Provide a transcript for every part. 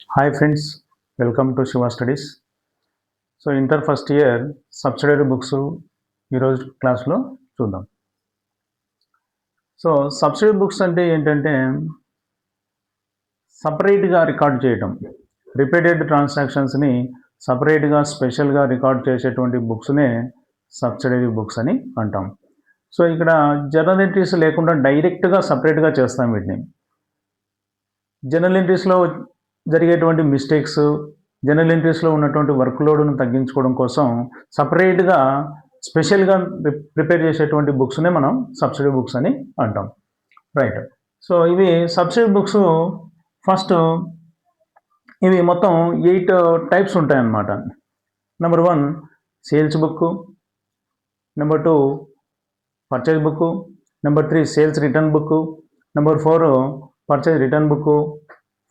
Hi friends, welcome to Shiva Studies. So inter first year subsidiary books ఈరోజు క్లాస్లో చూద్దాం. So subsidiary books అంటే ఏంటంటే సపరేట్గా రికార్డ్ చేయటం, రిపీటెడ్ ట్రాన్సాక్షన్స్ని సపరేట్గా స్పెషల్గా రికార్డ్ చేసేటువంటి బుక్స్నే సబ్సిడరీ బుక్స్ అని అంటాం. సో ఇక్కడ జర్నల్ ఎంట్రీస్ లేకుండా డైరెక్ట్గా సపరేట్గా చేస్తాం వీటిని. జర్నల్ ఎంట్రీస్లో జరిగేటువంటి మిస్టేక్స్, జర్నల్ ఎంట్రీస్లో ఉన్నటువంటి వర్క్ లోడ్ను తగ్గించుకోవడం కోసం సపరేట్గా స్పెషల్గా ప్రిపేర్ చేసేటువంటి బుక్స్నే మనం సబ్సిడరీ బుక్స్ అని అంటాం. రైట్. సో ఇవి సబ్సిడరీ బుక్స్ ఫస్ట్ ఇవి మొత్తం 8 టైప్స్ ఉంటాయన్నమాట. Number 1 sales book, number 2 purchase book, number 3 sales return book, number 4 purchase return book,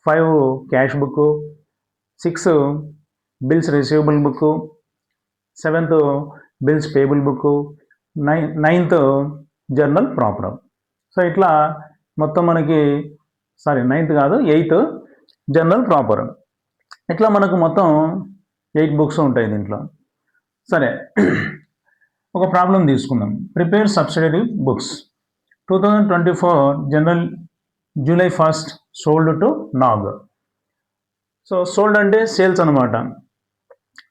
5 cash book, 6 bills receivable book, 7th bills payable book, 9th journal proper. So ఇట్లా మొత్తం మనకి 9th కాదు 8th journal proper. ఇట్లా మనకు మొత్తం 8 books ఉంటాయి దీంట్లో. సరే, ఒక ప్రాబ్లం తీసుకుందాం. Prepare subsidiary books 2024 general July 1st sold to Nag. So sold అంటే సేల్స్ అనమాట.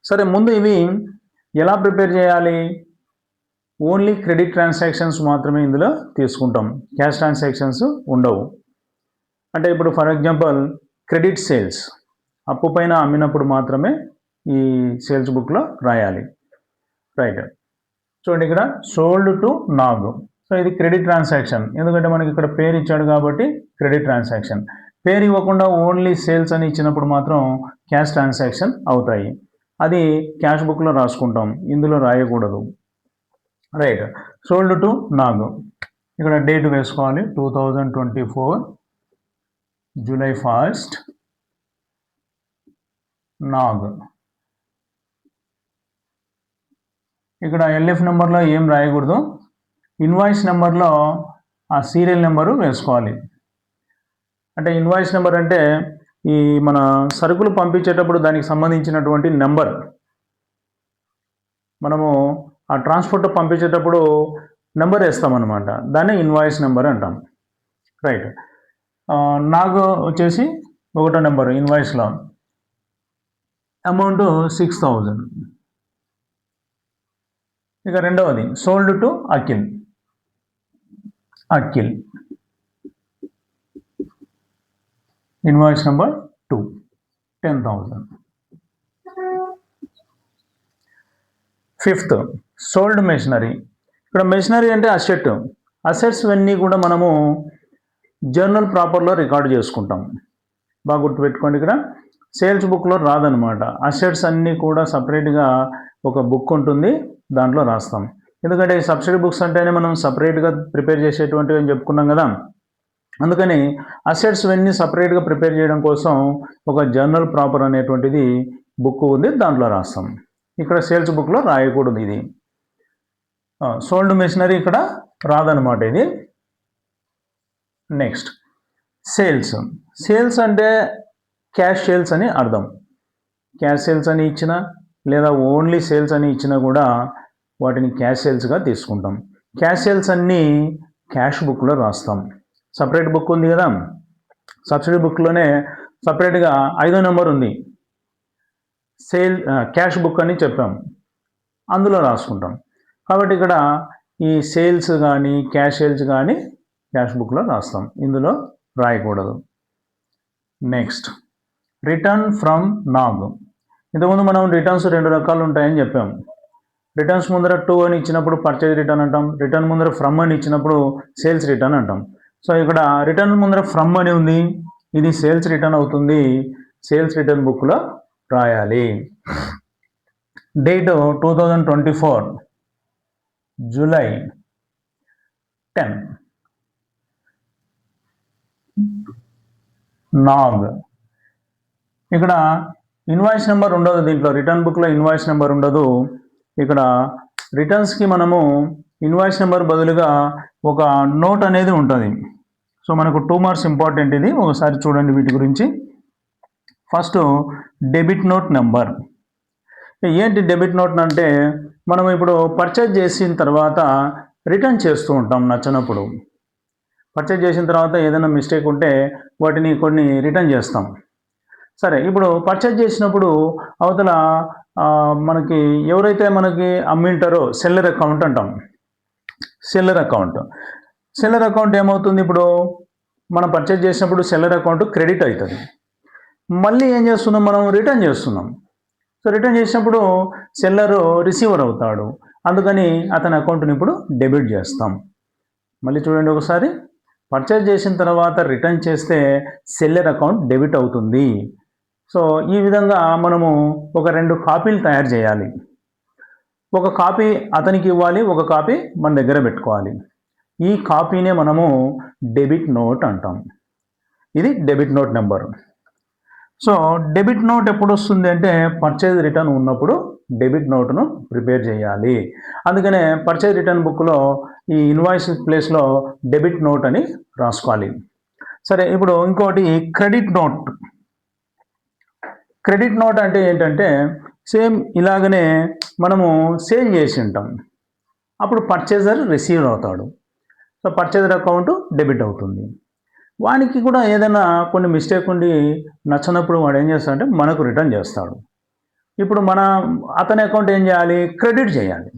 సరే, ముందు ఇవి ఎలా ప్రిపేర్ చేయాలి? ఓన్లీ క్రెడిట్ ట్రాన్సాక్షన్స్ మాత్రమే ఇందులో తీసుకుంటాం, క్యాష్ ట్రాన్సాక్షన్స్ ఉండవు. అంటే ఇప్పుడు ఫర్ ఎగ్జాంపుల్ క్రెడిట్ సేల్స్, అప్పు పైన అమ్మినప్పుడు మాత్రమే ఈ సేల్స్ బుక్లో రాయాలి. రైట్. చూడండి, ఇక్కడ సోల్డ్ టు నాగ్. సో ఇది క్రెడిట్ ట్రాన్సాక్షన్, ఎందుకంటే మనకి ఇక్కడ పేరు ఇచ్చాడు కాబట్టి క్రెడిట్ ట్రాన్సాక్షన్. పేరు ఇవ్వకుండా ఓన్లీ సేల్స్ అని ఇచ్చినప్పుడు మాత్రం క్యాష్ ట్రాన్సాక్షన్ అవుతాయి. అది క్యాష్ బుక్లో రాసుకుంటాం, ఇందులో రాయకూడదు. రైట్. సోల్డ్ టు నాగ్, ఇక్కడ డేట్ వేసుకోవాలి 2024 జూలై 1st నాగ్. ఇక్కడ ఎల్ఎఫ్ నెంబర్లో ఏం రాయకూడదు, ఇన్వాయిస్ నెంబర్లో ఆ సీరియల్ నెంబరు వేసుకోవాలి. అంటే ఇన్వాయిస్ నెంబర్ అంటే ఈ మన సరుకులు పంపించేటప్పుడు దానికి సంబంధించినటువంటి నెంబర్, మనము ఆ ట్రాన్స్పోర్ట్ పంపించేటప్పుడు నెంబర్ వేస్తామన్నమాట, దాన్ని ఇన్వాయిస్ నెంబర్ అంటాం. రైట్. నాకు వచ్చేసి 1వ నెంబరు ఇన్వాయిస్లో అమౌంట్ 6000. ఇక 2వది sold to Akhil. Invoice number 2 10,000. 5th sold machinery. ఇక్కడ మెషినరీ అంటే అసెట్స్ అన్నీ కూడా మనము జర్నల్ ప్రాపర్లో రికార్డ్ చేసుకుంటాం. బాగా గుర్తుపెట్టుకోండి, ఇక్కడ సేల్స్ బుక్లో రాదనమాట. అసెట్స్ అన్నీ కూడా సపరేట్గా ఒక బుక్ ఉంటుంది, దాంట్లో రాస్తాం. ఎందుకంటే ఈ సబ్సిడీ బుక్స్ అంటేనే మనం సపరేట్గా ప్రిపేర్ చేసేటువంటివి అని చెప్పుకున్నాం కదా. అందుకని అసెట్స్ అన్నీ సపరేట్గా ప్రిపేర్ చేయడం కోసం ఒక జర్నల్ ప్రాపర్ అనేటువంటిది బుక్ ఉంది, దాంట్లో రాస్తాం. ఇక్కడ సేల్స్ బుక్లో రాయకూడదు ఇది. సోల్డ్ మెషినరీ ఇక్కడ రాదనమాట ఇది. నెక్స్ట్ సేల్స్ అంటే క్యాష్ సేల్స్ అని అర్థం. క్యాష్ సేల్స్ అని ఇచ్చినా లేదా ఓన్లీ సేల్స్ అని ఇచ్చినా కూడా వాటిని క్యాష్ సేల్స్గా తీసుకుంటాం. క్యాష్ సేల్స్ అన్నీ క్యాష్ బుక్లో రాస్తాం. సపరేట్ బుక్ ఉంది కదా, సబ్సిడీ బుక్లోనే సపరేట్గా 5వ నెంబర్ ఉంది, క్యాష్ బుక్ అని చెప్పాం, అందులో రాసుకుంటాం. కాబట్టి ఇక్కడ ఈ సేల్స్ కానీ క్యాష్ సేల్స్ కానీ క్యాష్ బుక్లో రాస్తాం, ఇందులో రాయకూడదు. Next return from Nag. ఇంతకుముందు మనం రిటర్న్స్ 2 రకాలు ఉంటాయని చెప్పాం. రిటర్న్స్ ముందర 2 అని ఇచ్చినప్పుడు పర్చేజ్ రిటర్న్ అంటాం, రిటర్న్ ముందర ఫ్రమ్ అని ఇచ్చినప్పుడు సేల్స్ రిటర్న్ అంటాం. సో ఇక్కడ రిటర్న్ ముందర ఫ్రమ్ అని ఉంది, ఇది సేల్స్ రిటర్న్ అవుతుంది, సేల్స్ రిటర్న్ బుక్లో రాయాలి. Date 2024 July 10 Nag. ఇక్కడ ఇన్వాయిస్ నెంబర్ ఉండదు, దీంట్లో రిటర్న్ బుక్లో ఇన్వాయిస్ నెంబర్ ఉండదు. ఇక్కడ రిటర్న్స్కి మనము ఇన్వాయిస్ నెంబర్ బదులుగా ఒక నోట్ అనేది ఉంటుంది. సో మనకు 2 మార్క్స్ ఇంపార్టెంట్ ఇది, ఒకసారి చూడండి వీటి గురించి. First debit note number. ఏంటి డెబిట్ నోట్ అంటే మనం ఇప్పుడు పర్చేజ్ చేసిన తర్వాత రిటర్న్ చేస్తూ ఉంటాం నచ్చినప్పుడు. పర్చేజ్ చేసిన తర్వాత ఏదైనా మిస్టేక్ ఉంటే వాటిని కొన్ని రిటర్న్ చేస్తాం. సరే, ఇప్పుడు పర్చేజ్ చేసినప్పుడు అవతల మనకి ఎవరైతే మనకి అమ్మింటారో సెల్లర్ అకౌంట్ అంటాం. సెల్లర్ అకౌంట్ ఏమవుతుంది, ఇప్పుడు మనం పర్చేజ్ చేసినప్పుడు సెల్లర్ అకౌంట్ క్రెడిట్ అవుతుంది. మళ్ళీ ఏం చేస్తున్నాం, మనం రిటర్న్ చేస్తున్నాం. సో రిటర్న్ చేసినప్పుడు సెల్లరు రిసీవర్ అవుతాడు, అందుకని అతని అకౌంట్ని ఇప్పుడు డెబిట్ చేస్తాం. మళ్ళీ చూడండి ఒకసారి, పర్చేజ్ చేసిన తర్వాత రిటర్న్ చేస్తే సెల్లర్ అకౌంట్ డెబిట్ అవుతుంది. సో ఈ విధంగా మనము ఒక 2 కాపీలు తయారు చేయాలి. ఒక కాపీ అతనికి ఇవ్వాలి, ఒక కాపీ మన దగ్గర పెట్టుకోవాలి. ఈ కాపీనే మనము డెబిట్ నోట్ అంటాం. ఇది debit note number. So debit note ఎప్పుడు వస్తుంది అంటే పర్చేజ్ రిటర్న్ ఉన్నప్పుడు డెబిట్ నోట్ను ప్రిపేర్ చేయాలి. అందుకనే పర్చేజ్ రిటర్న్ బుక్లో ఈ ఇన్వాయిస్ ప్లేస్లో డెబిట్ నోట్ అని రాసుకోవాలి. సరే, ఇప్పుడు ఇంకోటి క్రెడిట్ నోట్. క్రెడిట్ నోట్ అంటే ఏంటంటే సేమ్ ఇలాగనే మనము సేల్ చేసి ఉంటాం, అప్పుడు పర్చేజర్ రిసీవ్ అవుతాడు. సో పర్చేజర్ అకౌంట్ డెబిట్ అవుతుంది. వానికి కూడా ఏదైనా కొన్ని మిస్టేక్ ఉండి నచ్చినప్పుడు వాడు ఏం చేస్తాడంటే మనకు రిటర్న్ చేస్తాడు. ఇప్పుడు అతని అకౌంట్ ఏం చేయాలి, క్రెడిట్ చేయాలి.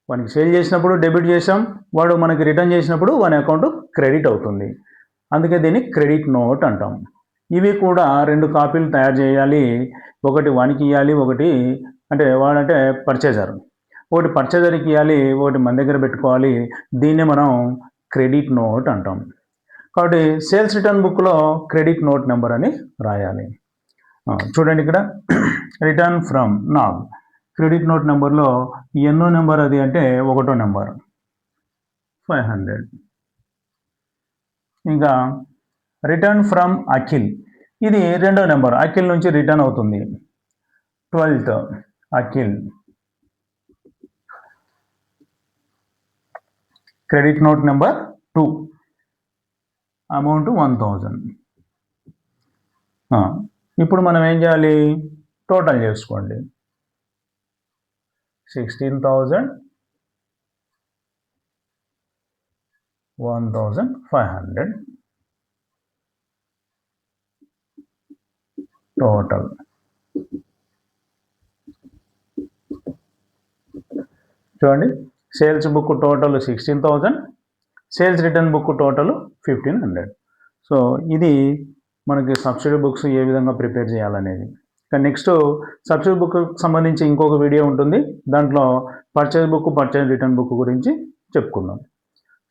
వానికి సేల్ చేసినప్పుడు డెబిట్ చేసాం, వాడు మనకి రిటర్న్ చేసినప్పుడు వాని అకౌంట్ క్రెడిట్ అవుతుంది. అందుకే దీన్ని క్రెడిట్ నోట్ అంటాం. ఇవి కూడా 2 కాపీలు తయారు చేయాలి. ఒకటి వానికి ఇవ్వాలి, ఒకటి అంటే వాడంటే పర్చేజర్, ఒకటి పర్చేజర్కి ఇవ్వాలి, ఒకటి మన దగ్గర పెట్టుకోవాలి. దీన్నే మనం క్రెడిట్ నోట్ అంటాం. కాబట్టి సేల్స్ రిటర్న్ బుక్లో క్రెడిట్ నోట్ నెంబర్ అని రాయాలి. చూడండి ఇక్కడ return from Nag. Credit note నెంబర్లో ఎన్నో నెంబర్ అది అంటే 1వ నెంబర్ 500. ఇంకా రిటర్న్ ఫ్రమ్ అఖిల్, ఇది 2వ నెంబర్. అఖిల్ నుంచి రిటర్న్ అవుతుంది 12th Akhil. Credit note number 2, amount 1000. ఇప్పుడు మనం ఏం చేయాలి, టోటల్ చేసుకోండి. 16,000, 1,500 టోటల్. చూడండి, sales book total 16,000, sales return book total 1,500. So ఇది మనకి సబ్సిడీ బుక్స్ ఏ విధంగా ప్రిపేర్ చేయాలనేది. కానీ నెక్స్ట్ సబ్సిడీ బుక్ సంబంధించి ఇంకొక వీడియో ఉంటుంది, దాంట్లో purchase book, purchase return book గురించి చెప్పుకుందాం.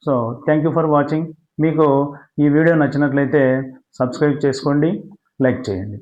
So thank you for watching. మీకు ఈ వీడియో నచ్చినట్లయితే సబ్స్క్రైబ్ చేసుకోండి, లైక్ చేయండి.